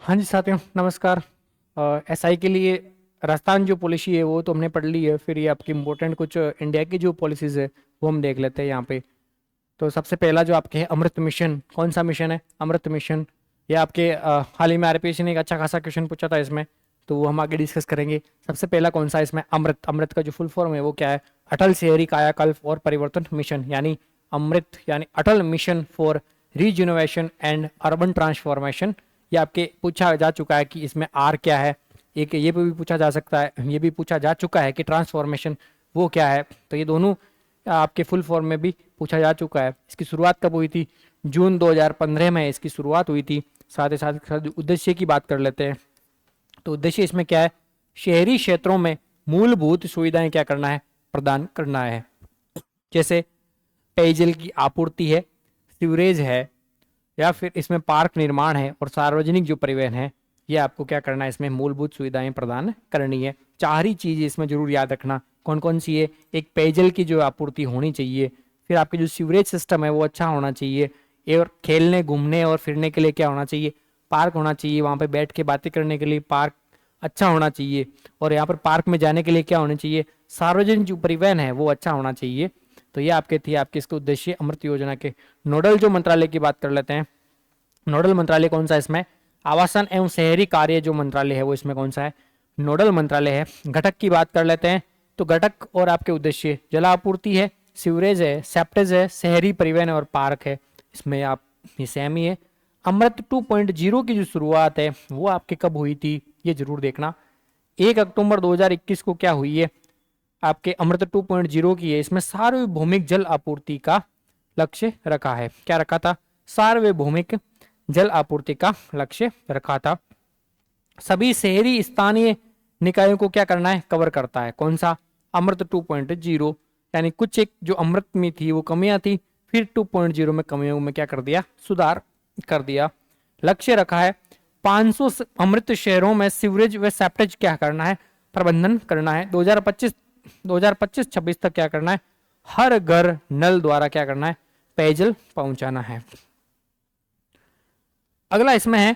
हाँ जी साथियों, नमस्कार। एसआई के लिए राजस्थान जो पॉलिसी है वो तो हमने पढ़ ली है। फिर ये आपकी इम्पोर्टेंट कुछ इंडिया की जो पॉलिसीज़ है वो हम देख लेते हैं यहाँ पे। तो सबसे पहला जो आपके है अमृत मिशन। कौन सा मिशन है? अमृत मिशन। ये आपके हाल ही में आरपीएससी ने एक अच्छा खासा क्वेश्चन पूछा था इसमें, तो वो हम आगे डिस्कस करेंगे। सबसे पहला कौन सा है इसमें? अमृत। अमृत का जो फुल फॉर्म है वो क्या है? अटल शहरी कायाकल्प और परिवर्तन मिशन, यानी अमृत यानी Atal mission for regeneration and urban transformation. ये आपके पूछा जा चुका है कि इसमें आर क्या है। एक ये भी पूछा जा सकता है, ये भी पूछा जा चुका है कि ट्रांसफॉर्मेशन वो क्या है। तो ये दोनों आपके फुल फॉर्म में भी पूछा जा चुका है। इसकी शुरुआत कब हुई थी? जून 2015 में इसकी शुरुआत हुई थी। साथ ही साथ उद्देश्य की बात कर लेते हैं। तो उद्देश्य इसमें क्या है? शहरी क्षेत्रों में मूलभूत सुविधाएं क्या करना है? प्रदान करना है। जैसे पेयजल की आपूर्ति है, सीवरेज है, या फिर इसमें पार्क निर्माण है और सार्वजनिक जो परिवहन है, ये आपको क्या करना है? इसमें मूलभूत सुविधाएं प्रदान करनी है। चार ही चीज इसमें जरूर याद रखना। कौन कौन सी है? एक, पेयजल की जो आपूर्ति होनी चाहिए। फिर आपके जो सीवरेज सिस्टम है वो अच्छा होना चाहिए। और खेलने घूमने और फिरने के लिए क्या होना चाहिए? पार्क होना चाहिए। वहां पे बैठ के बातें करने के लिए पार्क अच्छा होना चाहिए। और यहाँ पर पार्क में जाने के लिए क्या होना चाहिए? सार्वजनिक जो परिवहन है वो अच्छा होना चाहिए। तो ये आपके थे आपके इसके उद्देश्य अमृत योजना के। नोडल जो मंत्रालय की बात कर लेते हैं। नोडल मंत्रालय कौन सा है इसमें? आवासन एवं शहरी कार्य जो मंत्रालय है वो इसमें कौन सा है? नोडल मंत्रालय है। घटक की बात कर लेते हैं। तो घटक और आपके उद्देश्य जलापूर्ति है, सीवरेज है, सेप्टेज है, शहरी परिवहन और पार्क है। इसमें आप ये सेम ही है। अमृत 2.0 की जो शुरुआत है वो आपके कब हुई थी? ये जरूर देखना। 1 अक्टूबर 2021 को क्या हुई है? आपके अमृत 2.0 की है। इसमें सार्वभौमिक जल आपूर्ति का लक्ष्य रखा है। क्या रखा था? सार्वभौमिक जल आपूर्ति का लक्ष्य रखा था। सभी शहरी स्थानीय निकायों को क्या करना है? कवर करता है। कौन सा? अमृत 2.0। यानी कुछ एक जो अमृत में थी वो कमियां थी, फिर 2.0 में कमियों में क्या कर दिया? सुधार कर दिया। लक्ष्य रखा है 500 अमृत शहरों में सीवरेज व सेप्टेज क्या करना है? प्रबंधन करना है। 2025-26 तक क्या करना है? हर घर नल द्वारा क्या करना है? पेयजल पहुंचाना है। अगला इसमें है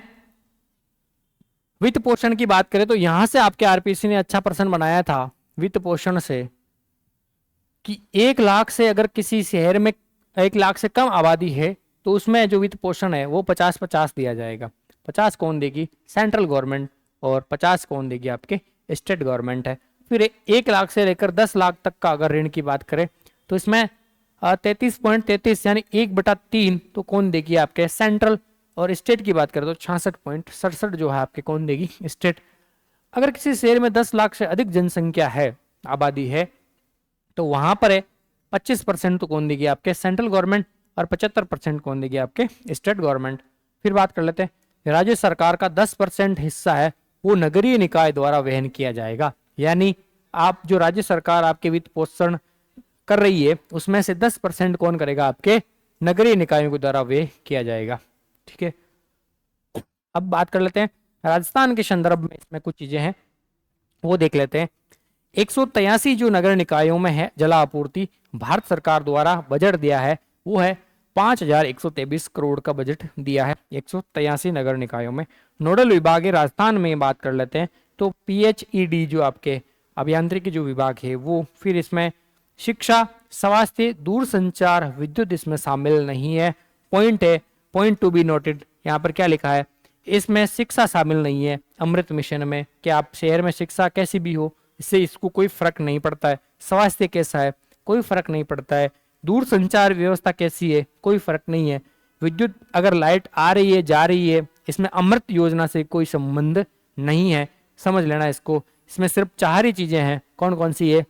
वित्त पोषण की बात करें तो यहां से आपके आरपीसी ने अच्छा प्रश्न बनाया था वित्त पोषण से, कि 1 लाख से अगर किसी शहर में 1 लाख से कम आबादी है तो उसमें जो वित्त पोषण है वो 50-50 दिया जाएगा। 50 कौन देगी? Central government. और 50 कौन देगी? आपके स्टेट गवर्नमेंट है। फिर 1 लाख से लेकर 10 लाख तक का अगर ऋण की बात करें तो इसमें 33.33 यानी 1/3 तो कौन देगी? आपके सेंट्रल। और स्टेट की बात करें तो 66.67 जो है आपके कौन देगी? स्टेट। अगर किसी शहर में 10 लाख से अधिक जनसंख्या है, आबादी है, तो वहां पर है 25% तो कौन देगी? आपके सेंट्रल गवर्नमेंट। और 75% कौन देगी? आपके स्टेट गवर्नमेंट। फिर बात कर लेते हैं राज्य सरकार का 10% हिस्सा है वो नगरीय निकाय द्वारा वहन किया जाएगा। यानी आप जो राज्य सरकार आपके वित्त पोषण कर रही है उसमें से 10% कौन करेगा? आपके नगरीय निकायों के द्वारा व्यय किया जाएगा। ठीक है। अब बात कर लेते हैं राजस्थान के संदर्भ में, इसमें कुछ चीजें हैं वो देख लेते हैं। 183 जो नगर निकायों में है जल आपूर्ति, भारत सरकार द्वारा बजट दिया है वो है 5,123 करोड़ का बजट दिया है 183 नगर निकायों में। नोडल विभाग है राजस्थान में बात कर लेते हैं तो पीएचईडी जो आपके अभियांत्रिकी जो विभाग है वो। फिर इसमें शिक्षा, स्वास्थ्य, दूरसंचार, विद्युत इसमें शामिल नहीं है। पॉइंट है, पॉइंट टू बी नोटेड, यहाँ पर क्या लिखा है? इसमें शिक्षा शामिल नहीं है अमृत मिशन में। कि आप शहर में शिक्षा कैसी भी हो इससे इसको कोई फर्क नहीं पड़ता है। स्वास्थ्य कैसा है? कोई फर्क नहीं पड़ता है। दूर संचार व्यवस्था कैसी है? कोई फर्क नहीं है। विद्युत अगर लाइट आ रही है जा रही है, इसमें अमृत योजना से कोई संबंध नहीं है। समझ लेना इसको। इसमें सिर्फ 4 ही चीजें हैं। कौन कौन सी है?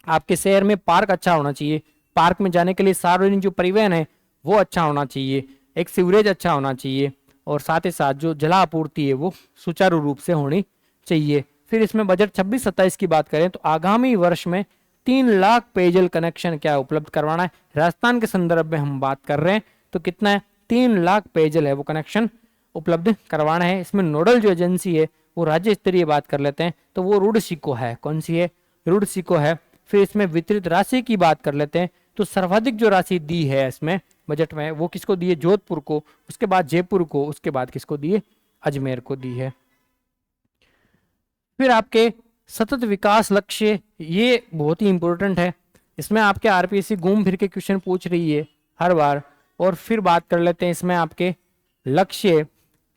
आपके शहर में पार्क अच्छा होना चाहिए, पार्क में जाने के लिए सार्वजनिक जो परिवहन है वो अच्छा होना चाहिए, एक सीवरेज अच्छा होना चाहिए, और साथ ही साथ जो जलापूर्ति है वो सुचारू रूप से होनी चाहिए। फिर इसमें बजट 26-27 की बात करें तो आगामी वर्ष में 3 लाख पेयजल कनेक्शन क्या उपलब्ध करवाना है। राजस्थान के संदर्भ में हम बात कर रहे हैं तो कितना है? 3 लाख पेयजल है वो कनेक्शन उपलब्ध करवाना है। इसमें नोडल जो एजेंसी है वो राज्य स्तरीय बात कर लेते हैं तो वो रुडसिको है। कौन सी है? रुडसिको है। फिर इसमें वितरित राशि की बात कर लेते हैं तो सर्वाधिक जो राशि दी है इसमें बजट में वो किसको दी है? जोधपुर को, उसके बाद जयपुर को, उसके बाद किसको दी है? अजमेर को दी है। फिर आपके सतत विकास लक्ष्य, ये बहुत ही इंपॉर्टेंट है, इसमें आपके आरपीएससी घूम फिर के क्वेश्चन पूछ रही है हर बार। और फिर बात कर लेते हैं इसमें आपके लक्ष्य,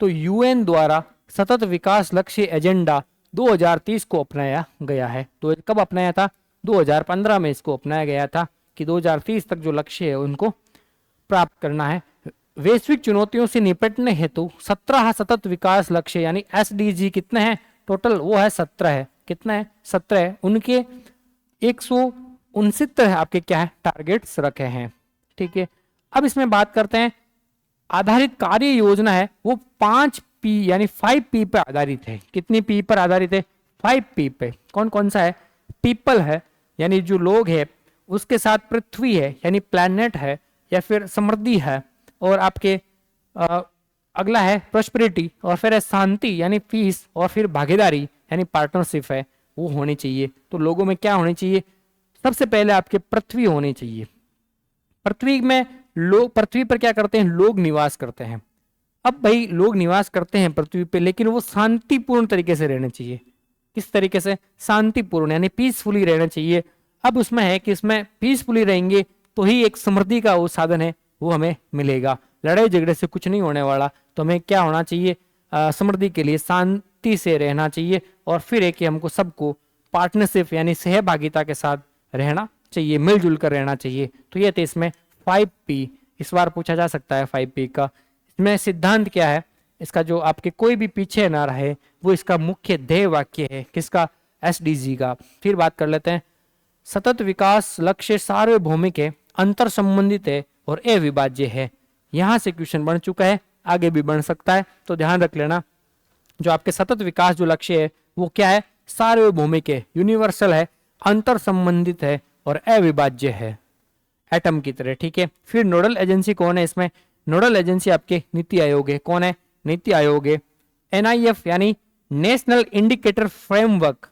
तो यूएन द्वारा सतत विकास लक्ष्य एजेंडा 2030 को अपनाया गया है। तो कब अपनाया था? 2015 में इसको अपनाया गया था कि 2030 तक जो लक्ष्य है उनको प्राप्त करना है। वैश्विक चुनौतियों से निपटने हेतु 17 सतत विकास लक्ष्य यानी एसडीजी कितने हैं टोटल? वो है 17 है। कितना है? 17 है। उनके 169 आपके क्या है टारगेट्स रखे हैं। ठीक है, अब इसमें बात करते हैं आधारित कार्य योजना है वो 5P यानी 5P पर आधारित है। कितनी P पर आधारित है? 5P पे। कौन कौन सा है? पीपल है यानी जो लोग है, उसके साथ पृथ्वी है यानी प्लैनेट है, या फिर समृद्धि है, और आपके अगला है प्रॉस्पेरिटी, और फिर है शांति यानी पीस, और फिर भागीदारी यानी पार्टनरशिप है वो होनी चाहिए। तो लोगों में क्या होनी चाहिए? सबसे पहले आपके पृथ्वी होनी चाहिए। पृथ्वी में लोग, पृथ्वी पर क्या करते हैं? लोग निवास करते हैं। अब भाई लोग निवास करते हैं पृथ्वी पे, लेकिन वो शांतिपूर्ण तरीके से रहने चाहिए। किस तरीके से? शांतिपूर्ण यानी पीसफुली रहना चाहिए। अब उसमें है कि इसमें पीसफुली रहेंगे तो ही एक समृद्धि का वो साधन है वो हमें मिलेगा। लड़ाई झगड़े से कुछ नहीं होने वाला। तो हमें क्या होना चाहिए? समृद्धि के लिए शांति से रहना चाहिए। और फिर है कि हमको सबको पार्टनरशिप यानी सहभागिता के साथ रहना चाहिए, मिलजुल कर रहना चाहिए। तो ये थे इसमें 5P। इस बार पूछा जा सकता है 5P का। इसमें सिद्धांत क्या है इसका, जो आपके कोई भी पीछे ना रहे, वो इसका मुख्य ध्येय वाक्य है। किसका? एसडीजी का। फिर बात कर लेते हैं सतत विकास लक्ष्य सार्वभौमिक है, अंतर संबंधित है और अविभाज्य है। यहां से क्वेश्चन बन चुका है, आगे भी बन सकता है, तो ध्यान रख लेना। जो आपके सतत विकास जो लक्ष्य है वो क्या है? सार्वभौमिक है, यूनिवर्सल है, अंतर संबंधित है और अविभाज्य है, एटम की तरह। ठीक है, फिर नोडल एजेंसी कौन है इसमें? नोडल एजेंसी आपके नीति आयोग है। कौन है? नीति आयोग है। एनआईएफ यानी national indicator framework,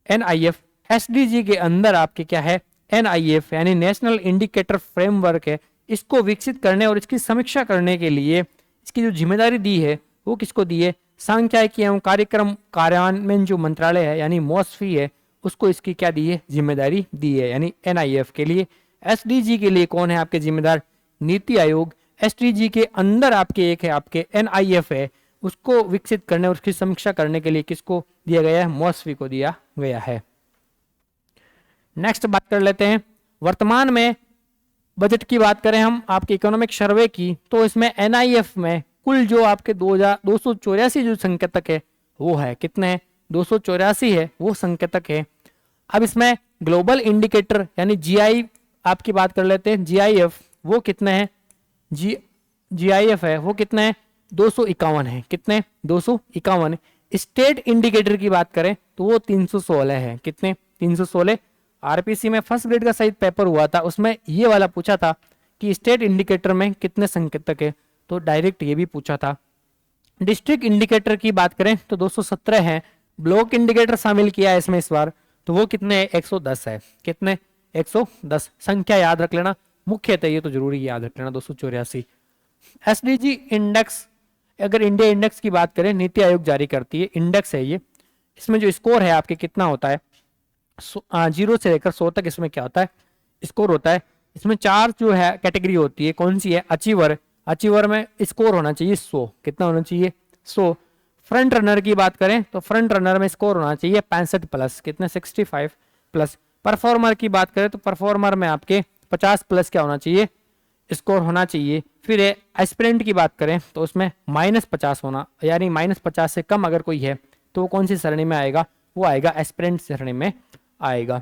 NIF SDG के अंदर आपके क्या है? एनआईएफ यानी नेशनल इंडिकेटर फ्रेमवर्क है। इसको विकसित करने और इसकी समीक्षा करने के लिए इसकी जो जिम्मेदारी दी है वो किसको दी है? सांख्यिकी एवं कार्यक्रम कार्यान्वयन जो मंत्रालय है यानी मोस्फी है, उसको इसकी क्या दी है? जिम्मेदारी दी है, यानी एनआईएफ के लिए। एसडीजी के लिए कौन है आपके जिम्मेदार? नीति आयोग। एसडीजी के अंदर आपके एक है आपके एनआईएफ है, उसको विकसित करने और उसकी समीक्षा करने के लिए किसको दिया गया है? मोस्फी को दिया गया है। नेक्स्ट बात कर लेते हैं वर्तमान में बजट की। बात करें हम आपके इकोनॉमिक सर्वे की, तो इसमें एनआईएफ में कुल जो आपके 284 जो संकेतक है वो है कितने हैं? 284 है वो संकेतक है। अब इसमें ग्लोबल इंडिकेटर यानी जीआई आपकी बात कर लेते हैं, जीआईएफ वो कितने हैं? जीआईएफ है वो कितने हैं? 251 है। कितने? 251। स्टेट इंडिकेटर की बात करें तो वो 316 है। कितने? 316। आरपीसी में फर्स्ट ग्रेड का शायद पेपर हुआ था, उसमें ये वाला पूछा था कि स्टेट इंडिकेटर में कितने संकेतक है, तो डायरेक्ट ये भी पूछा था। डिस्ट्रिक्ट इंडिकेटर की बात करें तो 217 है। ब्लॉक इंडिकेटर शामिल किया है इसमें इस बार, तो वो कितने है? 110 है। कितने? 110। संख्या याद रख लेना, मुख्यतः ये तो जरूरी याद रख लेना 284। एसडीजी इंडेक्स, अगर इंडिया इंडेक्स की बात करें, नीति आयोग जारी करती है, इंडेक्स है ये। इसमें जो स्कोर है आपके कितना होता है? 0 से लेकर 100 तक इसमें क्या होता है? स्कोर होता है। इसमें 4 जो है कैटेगरी होती है, कौन सी है? अचीवर। अचीवर में स्कोर होना चाहिए 100। कितना होना चाहिए? 100। फ्रंट रनर की बात करें तो फ्रंट रनर में स्कोर होना चाहिए 65 प्लस। कितने? 65 प्लस। परफॉर्मर की बात करें तो परफॉर्मर में आपके 50 प्लस क्या होना चाहिए? स्कोर होना चाहिए। फिर एस्पिरेंट की बात करें तो उसमें -50 होना, यानी -50 से कम अगर कोई है तो वो कौन सी श्रेणी में आएगा? वो आएगा एस्पिरेंट श्रेणी में आएगा।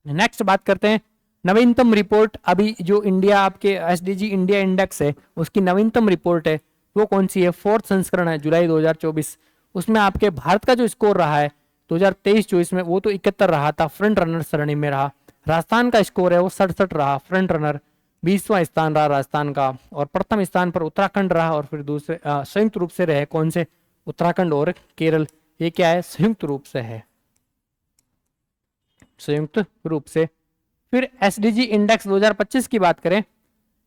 नेक्स्ट बात करते हैं नवीनतम रिपोर्ट। अभी जो इंडिया आपके एसडीजी इंडिया इंडेक्स है उसकी नवीनतम रिपोर्ट है वो कौन सी है? 4th संस्करण है, जुलाई 2024। उसमें आपके भारत का जो स्कोर रहा है 2023-24 में वो तो 71 रहा था, फ्रंट रनर श्रेणी में रहा। राजस्थान का स्कोर है वो 67 रहा, फ्रंट रनर। 20वां स्थान रहा राजस्थान का, और प्रथम स्थान पर उत्तराखंड रहा, और फिर दूसरे संयुक्त रूप से रहे कौन से? उत्तराखंड और केरल। ये क्या है? संयुक्त रूप से है, संयुक्त रूप से। फिर एसडीजी इंडेक्स 2025 की बात करें,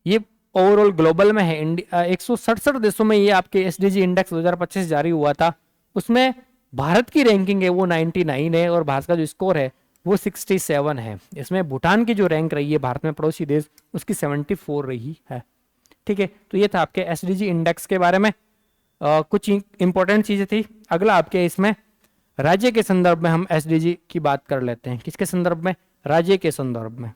ये ओवरऑल ग्लोबल में है। 167 देशों में ये आपके एसडीजी इंडेक्स 2025 जारी हुआ था। उसमें भारत की रैंकिंग है वो 99 है और भारत का जो स्कोर है वो 67 है। इसमें भूटान की जो रैंक रही है भारत में पड़ोसी देश, उसकी 74 रही है। ठीक है, तो ये था आपके एसडीजी इंडेक्स के बारे में। कुछ इंपॉर्टेंट चीजें थी। अगला आपके इसमें राज्य के संदर्भ में हम एसडीजी की बात कर लेते हैं। किसके संदर्भ में? राज्य के संदर्भ में।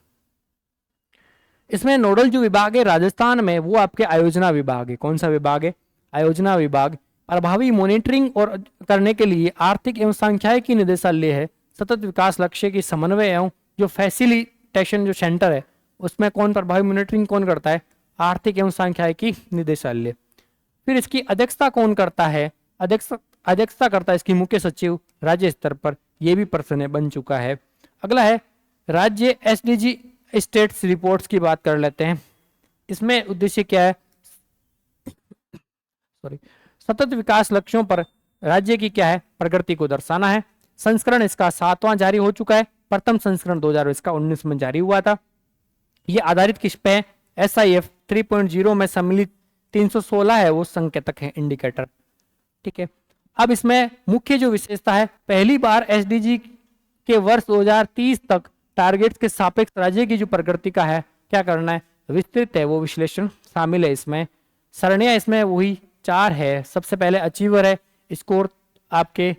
इसमें नोडल जो विभाग है राजस्थान में वो आपके आयोजना विभाग है। कौन सा विभाग है? आयोजना विभाग। प्रभावी मॉनिटरिंग और करने के लिए आर्थिक एवं सांख्यिकी निदेशालय है। सतत विकास लक्ष्य की समन्वय एवं जो फैसिलिटेशन जो सेंटर है उसमें कौन प्रभावी मॉनिटरिंग कौन करता है? आर्थिक एवं सांख्यिकी निदेशालय। फिर इसकी अध्यक्षता कौन करता है? अध्यक्षता करता है इसकी मुख्य सचिव राज्य स्तर पर। यह भी प्रश्न बन चुका है। अगला है राज्य एसडीजी स्टेट्स रिपोर्ट्स की बात कर लेते हैं। इसमें उद्देश्य क्या है? सॉरी, सतत विकास लक्ष्यों पर राज्य की क्या है? प्रगति को दर्शाना है। संस्करण इसका 7वां जारी हो चुका है। प्रथम संस्करण 2019 में जारी हुआ था। यह आधारित किस पे है? SIF 3.0 में सम्मिलित 316 है वो संकेतक है, इंडिकेटर। ठीक है, अब इसमें मुख्य जो विशेषता है, पहली बार एसडीजी के वर्ष 2030 तक टारगेट्स के सापेक्ष राज्य की जो प्रगति का है क्या करना है? विस्तृत है वो विश्लेषण शामिल है इसमें। सरणियां इसमें वही 4 है। सबसे पहले अचीवर है, स्कोर आपके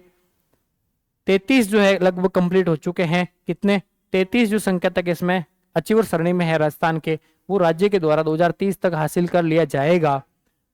33 जो है लगभग कंप्लीट हो चुके हैं। कितने? 33 जो संकेतक इसमें अचीवर सरणी में है राजस्थान के, वो राज्य के द्वारा 2030 तक हासिल कर लिया जाएगा।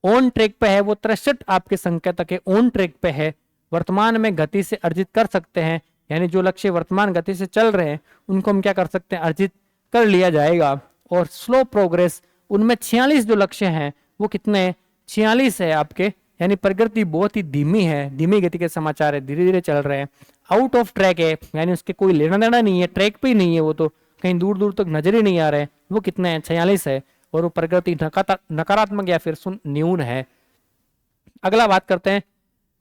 ऑन ट्रैक पे है वो 63 आपके संकेतक है, ऑन ट्रैक पे है। वर्तमान में गति से अर्जित कर सकते हैं, यानी जो लक्ष्य वर्तमान गति से चल रहे हैं उनको हम क्या कर सकते हैं? अर्जित कर लिया जाएगा। और स्लो प्रोग्रेस उनमें 46 जो लक्ष्य हैं वो कितने? 46 है आपके, यानी प्रगति बहुत ही धीमी है, धीमी गति के समाचार है, धीरे धीरे चल रहे हैं। आउट ऑफ ट्रैक है, यानी उसके कोई लेना देना नहीं है, ट्रैक पे ही नहीं है वो, तो कहीं दूर दूर तक नजर ही नहीं आ रहे हैं। वो कितने हैं? 46 है। और वो प्रगति नकारात्मक या फिर न्यून है। अगला बात करते हैं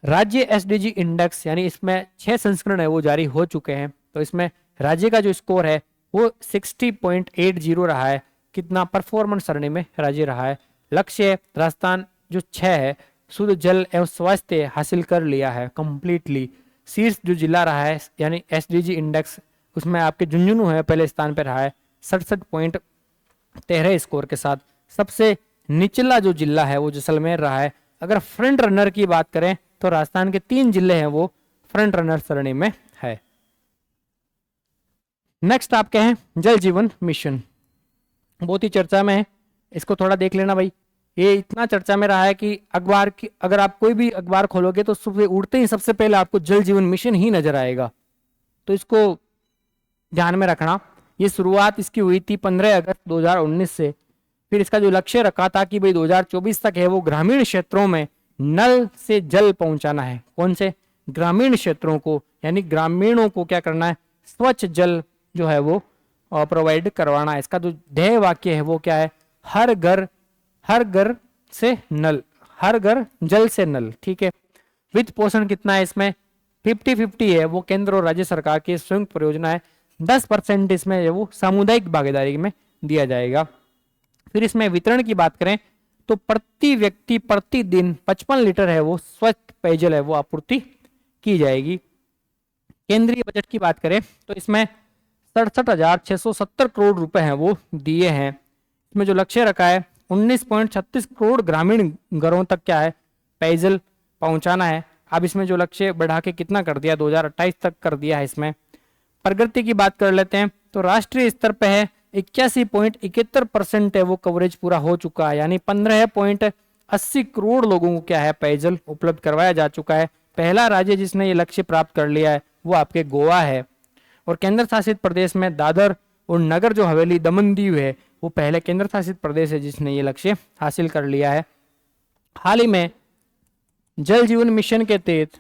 राज्य एसडीजी इंडेक्स, यानी इसमें 6 संस्करण है वो जारी हो चुके हैं। तो इसमें राज्य का जो स्कोर है वो 60.80 रहा है। कितना? परफॉर्मेंस सरणी में राज्य रहा है। लक्ष्य राजस्थान जो 6 है, शुद्ध जल एवं स्वास्थ्य हासिल कर लिया है कंप्लीटली। शीर्ष जो जिला रहा है यानी एसडीजी इंडेक्स, उसमें आपके झुंझुनू है पहले स्थान पर रहा है 67.13 स्कोर के साथ। सबसे निचला जो जिला है वो जैसलमेर रहा है। अगर फ्रंट रनर की बात करें तो राजस्थान के 3 जिले हैं वो फ्रंट रनर श्रेणी में है। नेक्स्ट आपके हैं जल जीवन मिशन, बहुत ही चर्चा में है, इसको थोड़ा देख लेना भाई। ये इतना चर्चा में रहा है कि अखबार की, अगर आप कोई भी अखबार खोलोगे तो सुबह उठते ही सबसे पहले आपको जल जीवन मिशन ही नजर आएगा, तो इसको ध्यान में रखना। ये शुरुआत इसकी हुई थी 15 अगस्त 2019 से। फिर इसका जो लक्ष्य रखा था कि भाई 2024 तक है वो ग्रामीण क्षेत्रों में नल से जल पहुंचाना है। कौन से? ग्रामीण क्षेत्रों को, यानी ग्रामीणों को क्या करना है? स्वच्छ जल जो है वो प्रोवाइड करवाना है। इसका जो ध्येय वाक्य है वो क्या है? हर घर से नल, हर घर जल से नल। ठीक है, वित्त पोषण कितना है इसमें? 50-50 है, वो केंद्र और राज्य सरकार की संयुक्त परियोजना है। 10% इसमें है वो सामुदायिक भागीदारी में दिया जाएगा। फिर इसमें वितरण की बात करें तो प्रति व्यक्ति प्रतिदिन 55 लीटर है वो स्वच्छ पेयजल है वो आपूर्ति की जाएगी। केंद्रीय बजट की बात करें तो इसमें 67,670 करोड़ रुपए हैं वो दिए हैं। इसमें जो लक्ष्य रखा है 19.36 करोड़ ग्रामीण घरों तक क्या है? पेयजल पहुंचाना है। अब इसमें जो लक्ष्य बढ़ा के कितना कर दिया? 2028 तक कर दिया है। इसमें प्रगति की बात कर लेते हैं तो राष्ट्रीय स्तर पे है 81.71% है वो कवरेज पूरा हो चुका है, यानी 15.80 करोड़ लोगों को क्या है? पेयजल उपलब्ध करवाया जा चुका है। पहला राज्य जिसने ये लक्ष्य प्राप्त कर लिया है वो आपके गोवा है। और केंद्र शासित प्रदेश में दादर और नगर जो हवेली दमन दीव है वो पहले केंद्र शासित प्रदेश है जिसने ये लक्ष्य हासिल कर लिया है। हाल ही में जल जीवन मिशन के तहत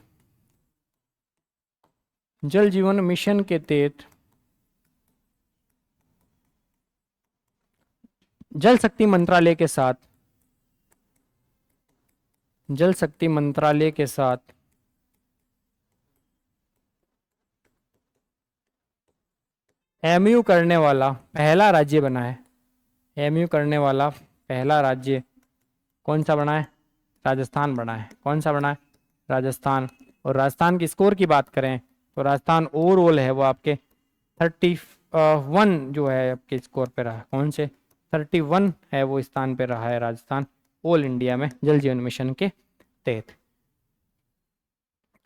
जल शक्ति मंत्रालय के साथ एमयू करने वाला पहला राज्य बना है। एमयू करने वाला पहला राज्य कौन सा बना है? राजस्थान बना है। कौन सा बना है? राजस्थान। और राजस्थान की स्कोर की बात करें तो राजस्थान ओवरऑल है वो आपके 31 जो है आपके स्कोर पे रहा। कौन से? 31 है वो स्थान पे रहा है राजस्थान ऑल इंडिया में जल जीवन मिशन के तहत।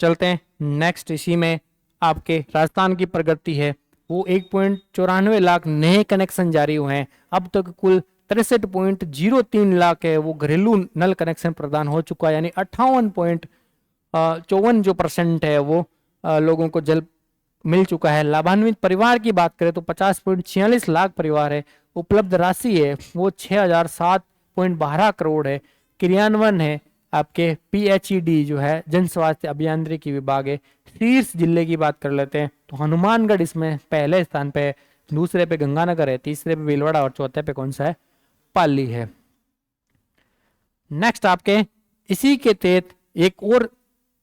चलते हैं नेक्स्ट। इसी में आपके राजस्थान की प्रगति है वो 1.94 लाख नए कनेक्शन जारी हुए हैं। अब तक कुल 63.03 लाख है वो घरेलू नल कनेक्शन प्रदान हो चुका है, यानी 58.54 जो % है वो लोगों को जल मिल चुका है। लाभान्वित परिवार की बात करें तो 50.46 लाख परिवार है। उपलब्ध राशि है वो 6007.12 करोड़ है। क्रियान्वयन है आपके PHED जो है जन स्वास्थ्य अभियांत्रिकी विभाग है। शीर्ष जिले की बात कर लेते हैं तो हनुमानगढ़ इसमें पहले स्थान पे है, दूसरे पे गंगानगर है, तीसरे पे भीलवाड़ा और चौथे पे कौन सा है? पाली है। नेक्स्ट आपके इसी के तहत एक और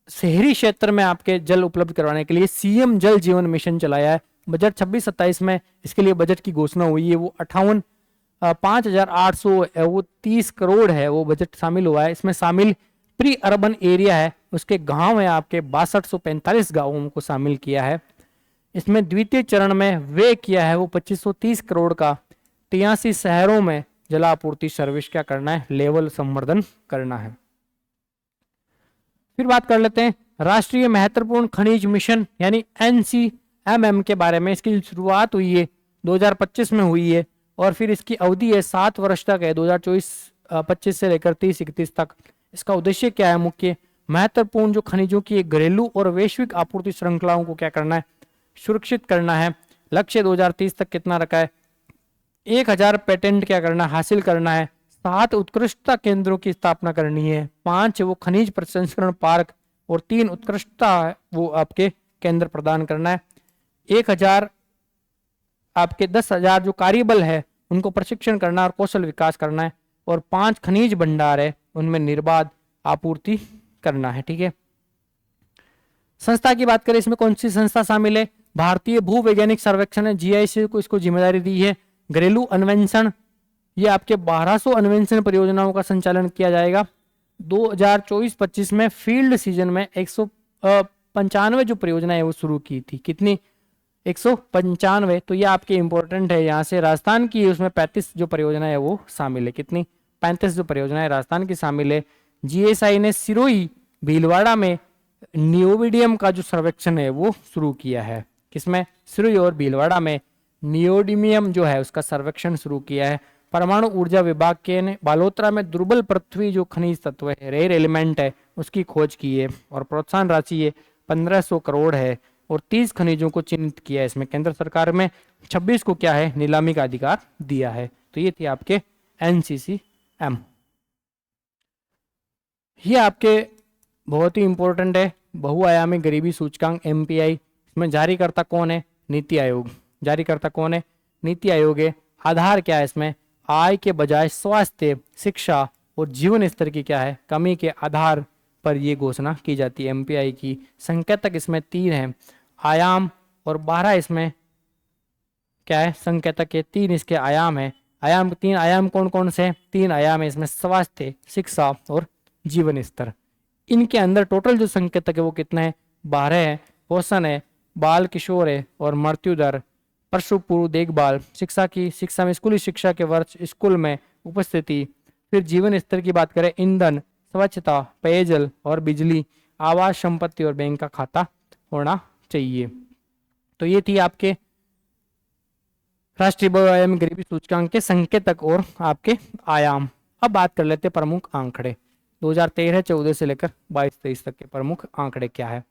शहरी क्षेत्र में आपके जल उपलब्ध करवाने के लिए CM जल जीवन मिशन चलाया है। बजट 26-27 में इसके लिए बजट की घोषणा हुई है। वो 58,5,830 करोड़ है वो बजट शामिल हुआ है। इसमें शामिल प्री अर्बन एरिया है, उसके गांव है आपके 6245 गांवों को शामिल किया है। इसमें द्वितीय चरण में वे किया है वो 2530 करोड़ का 83 शहरों में जलापूर्ति सर्विस क्या करना है? लेवल संवर्धन करना है। फिर बात कर लेते हैं राष्ट्रीय महत्वपूर्ण खनिज मिशन यानी NCMM के बारे में। इसकी शुरुआत हुई है 2025 में हुई है और फिर इसकी अवधि है 7 वर्ष तक है, 2024-25 से लेकर 30-31 तक। इसका उद्देश्य क्या है? मुख्य महत्वपूर्ण जो खनिजों की घरेलू और वैश्विक आपूर्ति श्रृंखलाओं को क्या करना है? सुरक्षित करना है। लक्ष्य 2030 तक कितना रखा है? 1000 पेटेंट क्या करना है? हासिल करना है। 7 उत्कृष्टता केंद्रों की स्थापना करनी है। 5 वो खनिज प्रसंस्करण पार्क और 3 उत्कृष्टता वो आपके केंद्र प्रदान करना है। 1000 आपके 10,000 जो कार्यबल है उनको प्रशिक्षण करना और कौशल विकास करना है। और 5 खनिज भंडार है उनमें निर्बाध आपूर्ति करना है। ठीक है। संस्था की बात करें इसमें कौन सी संस्था शामिल है? भारतीय भूवैज्ञानिक सर्वेक्षण है, GIC को इसको जिम्मेदारी दी है। घरेलू अन्वेषण, ये आपके 1200 अन्वेषण परियोजनाओं का संचालन किया जाएगा। 2024-25 में फील्ड सीजन में 195 जो परियोजना है वो शुरू की थी। कितनी? 195। तो ये आपके इंपॉर्टेंट है, यहाँ से राजस्थान की उसमें 35 जो परियोजना है वो शामिल है। कितनी? 35 जो परियोजना है राजस्थान की शामिल है। GSI ने सिरोही भीलवाड़ा में नियोडिमियम का जो सर्वेक्षण है वो शुरू किया है। किसमें? सिरोही और भीलवाड़ा में नियोडिमियम जो है उसका सर्वेक्षण शुरू किया है। परमाणु ऊर्जा विभाग के ने बालोतरा में दुर्बल पृथ्वी जो खनिज तत्व है, रेयर एलिमेंट है, उसकी खोज की है और प्रोत्साहन राशि ये 1500 करोड़ है और 30 खनिजों को चिन्हित किया है। इसमें केंद्र सरकार में 26 को क्या है? नीलामी का अधिकार दिया है। तो ये थी आपके NCCM। ये आपके बहुत ही इंपॉर्टेंट है। बहुआयामी गरीबी सूचकांक MPI। इसमें जारीकर्ता कौन है? नीति आयोग। जारीकर्ता कौन है? नीति आयोग है। आधार क्या है इसमें? आय के बजाय स्वास्थ्य, शिक्षा और जीवन स्तर की क्या है? कमी के आधार पर ये घोषणा की जाती है MPI की। संकेतक इसमें 3 है, आयाम और 12 इसमें क्या है? संकेतक के 3 इसके आयाम है। आयाम 3 आयाम कौन कौन से? 3 आयाम है इसमें, स्वास्थ्य, शिक्षा और जीवन स्तर। इनके अंदर टोटल जो संकेतक है वो कितने हैं? 12 है। पोषण है, बाल किशोर है और मृत्यु दर, प्रसव पूर्व देखभाल, शिक्षा में स्कूली शिक्षा के वर्ष, स्कूल में उपस्थिति। फिर जीवन स्तर की बात करें, ईंधन, स्वच्छता, पेयजल और बिजली, आवास, संपत्ति और बैंक का खाता होना चाहिए। तो ये थी आपके राष्ट्रीय बहुआयामी गरीबी सूचकांक के संकेतक और आपके आयाम। अब बात कर लेते हैं प्रमुख आंकड़े 2013-14 से लेकर 22-23 तक के प्रमुख आंकड़े क्या है।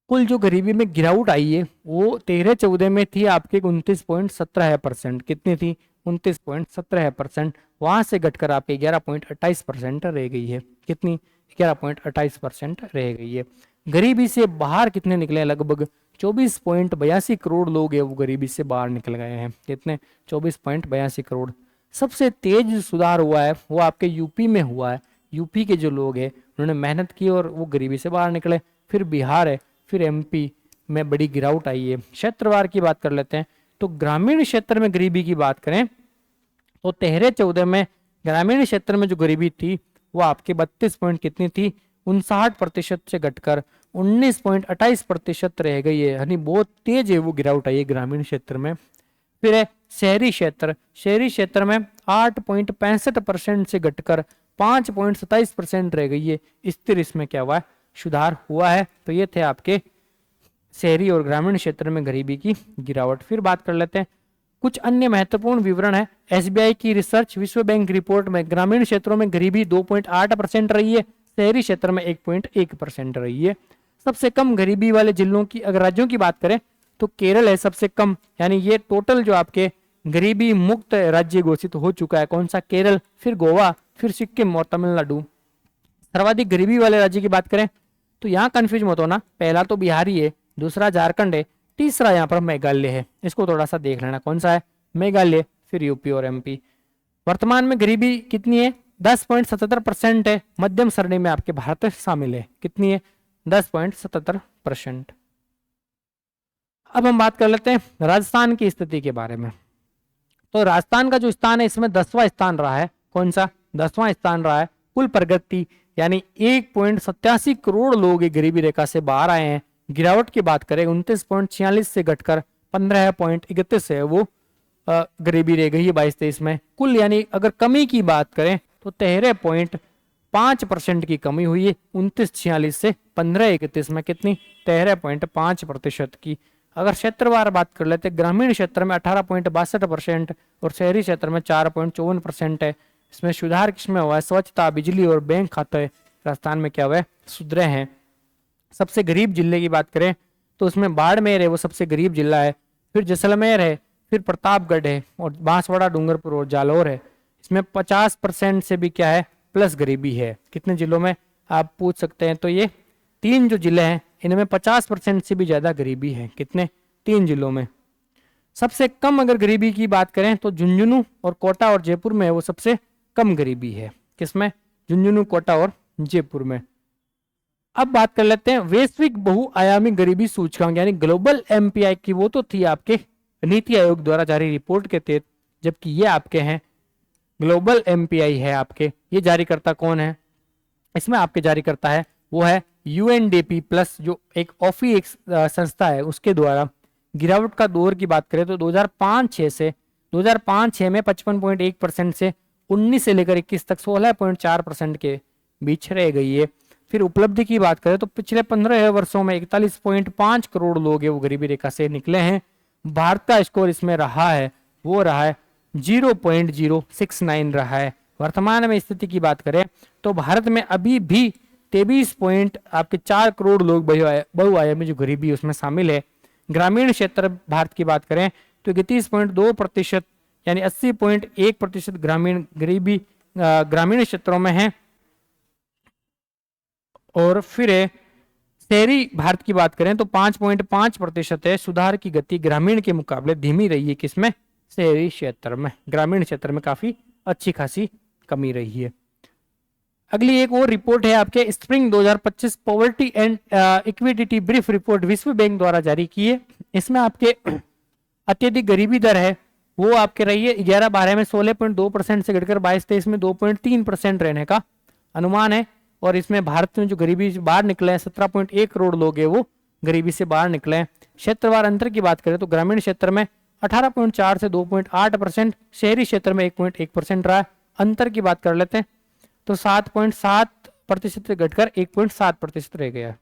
कुल जो गरीबी में गिरावट आई है वो 13-14 में थी आपके 29.17%। कितनी थी? 29.17%। वहां से घटकर आपके 11.28% रह गई है। कितनी? 11.28% रह गई है। गरीबी से बाहर कितने निकले? लगभग 24.82 करोड़ लोग हैं वो गरीबी से बाहर निकल गए हैं। कितने? 24.82 करोड़। सबसे तेज सुधार हुआ है वो आपके यूपी में हुआ है। यूपी के जो लोग हैं उन्होंने मेहनत की और वो गरीबी से बाहर निकले। फिर बिहार है, फिर MP में बड़ी गिरावट आई है। क्षेत्रवार की बात कर लेते हैं तो ग्रामीण क्षेत्र में गरीबी की बात करें तो 13-14 में ग्रामीण क्षेत्र में जो गरीबी थी वो आपके 32 पॉइंट कितनी थी, 59% से घटकर 19.28% रह गई है, यानी बहुत तेज है वो गिरावट आई है ग्रामीण क्षेत्र में। फिर है शहरी क्षेत्र, शहरी क्षेत्र में 8.65% से घटकर 5.27% रह गई है, स्थिर इसमें क्या हुआ है, सुधार हुआ है। तो ये थे आपके शहरी और ग्रामीण क्षेत्र में गरीबी की गिरावट। फिर बात कर लेते हैं कुछ अन्य महत्वपूर्ण विवरण है एसबीआई की रिसर्च, विश्व बैंक रिपोर्ट में ग्रामीण क्षेत्रों में गरीबी 2.8% रही है, शहरी क्षेत्र में 1.1% रही है। सबसे कम गरीबी वाले जिलों की अगर राज्यों की बात करें तो केरल है सबसे कम, यानी ये टोटल जो आपके गरीबी मुक्त राज्य घोषित हो चुका है, कौन सा, केरल, फिर गोवा, फिर सिक्किम और तमिलनाडु। सर्वाधिक गरीबी वाले राज्य की बात करें तो यहाँ कंफ्यूज मत होना, पहला तो बिहार ही है, दूसरा झारखंड है, तीसरा यहाँ पर मेघालय है, इसको थोड़ा सा देख लेना कौन सा है, मेघालय, फिर यूपी और एमपी। वर्तमान में गरीबी कितनी है, 10.77% है, मध्यम श्रेणी में आपके भारत शामिल है, कितनी है, 10.77%। अब हम बात कर लेते हैं राजस्थान की स्थिति के बारे में। तो राजस्थान का जो स्थान है इसमें 10वां स्थान रहा है, कौन सा, 10वां स्थान रहा है। कुल प्रगति यानी 1.87 करोड़ लोग गरीबी रेखा से बाहर आए हैं। गिरावट की बात करें 29.46 से घटकर 15.31 है वो गरीबी रह गई है 22-23 में। कुल यानी अगर कमी की बात करें तो 13.5% की कमी हुई है 29-46 से 15-31 में, कितनी, 13.5% की। अगर क्षेत्रवार बात कर लेते ग्रामीण क्षेत्र में 18.62% और शहरी क्षेत्र में 4.54% है। इसमें सुधार किसमें हुआ है, स्वच्छता, बिजली और बैंक खाते राजस्थान में क्या हुआ है, सुधरे हैं। सबसे गरीब जिले की बात करें तो उसमें बाड़मेर है वो सबसे गरीब जिला है, फिर जैसलमेर है, फिर प्रतापगढ़ है और बांसवाड़ा, डूंगरपुर और जालौर है। इसमें 50% से भी क्या है, प्लस गरीबी है। कितने जिलों में आप पूछ सकते हैं, तो ये 3 जो जिले हैं इनमें 50% से भी ज्यादा गरीबी है, कितने, 3 जिलों में। सबसे कम अगर गरीबी की बात करें तो झुंझुनू और कोटा और जयपुर में वो सबसे कम गरीबी है, किसमें, झुंझुनू, कोटा और जयपुर में। अब बात कर लेते हैं वैश्विक बहुआयामी गरीबी सूचकांक यानी ग्लोबल एमपीआई की, वो तो थी आपके नीति आयोग द्वारा जारी रिपोर्ट के तहत, जबकि ये आपके हैं ग्लोबल एमपीआई है आपके, ये जारी करता कौन है, इसमें आपके जारी करता है वो है यूएनडीपी प्लस, जो एक ऑफी एक संस्था है उसके द्वारा। गिरावट का दौर की बात करें तो 2005-6 में 55.1% से 19 से लेकर 21 तक 16.4% के बीच रह गई है। फिर उपलब्धि की बात करें तो पिछले 15 वर्षों में 41.5 करोड़ लोग वो गरीबी रेखा से निकले हैं। भारत का स्कोर इसमें रहा है वो रहा है 0.069 रहा है। वर्तमान में स्थिति की बात करें तो भारत में अभी भी 23.4 करोड़ लोग बहुआयामी जो गरीबी उसमें शामिल है। ग्रामीण क्षेत्र भारत की बात करें तो 31.2% यानी 80.1% ग्रामीण गरीबी ग्रामीण क्षेत्रों में है। और फिर शहरी भारत की बात करें तो 5.5% है। सुधार की गति ग्रामीण के मुकाबले धीमी रही है, किसमें, शहरी क्षेत्र में। ग्रामीण क्षेत्र में काफी अच्छी खासी कमी रही है। अगली एक और रिपोर्ट है आपके spring 2025 poverty and equity brief report विश्व बैंक द्वारा जारी की है। इसमें आपके अत्यधिक गरीबी दर है वो आपके रही है 11-12 में 16.2% से घटकर 22-23 में 2.3% रहने का अनुमान है। और इसमें भारत में जो गरीबी से बाहर निकले हैं 17.1 करोड़ लोग हैं वो गरीबी से बाहर निकले हैं। क्षेत्रवार अंतर की बात करें तो ग्रामीण क्षेत्र में 18.4 से 2.8%, शहरी क्षेत्र में 1.1% रहा है। अंतर की बात कर लेते हैं तो 7.7% से घटकर 1.7% रह गया है।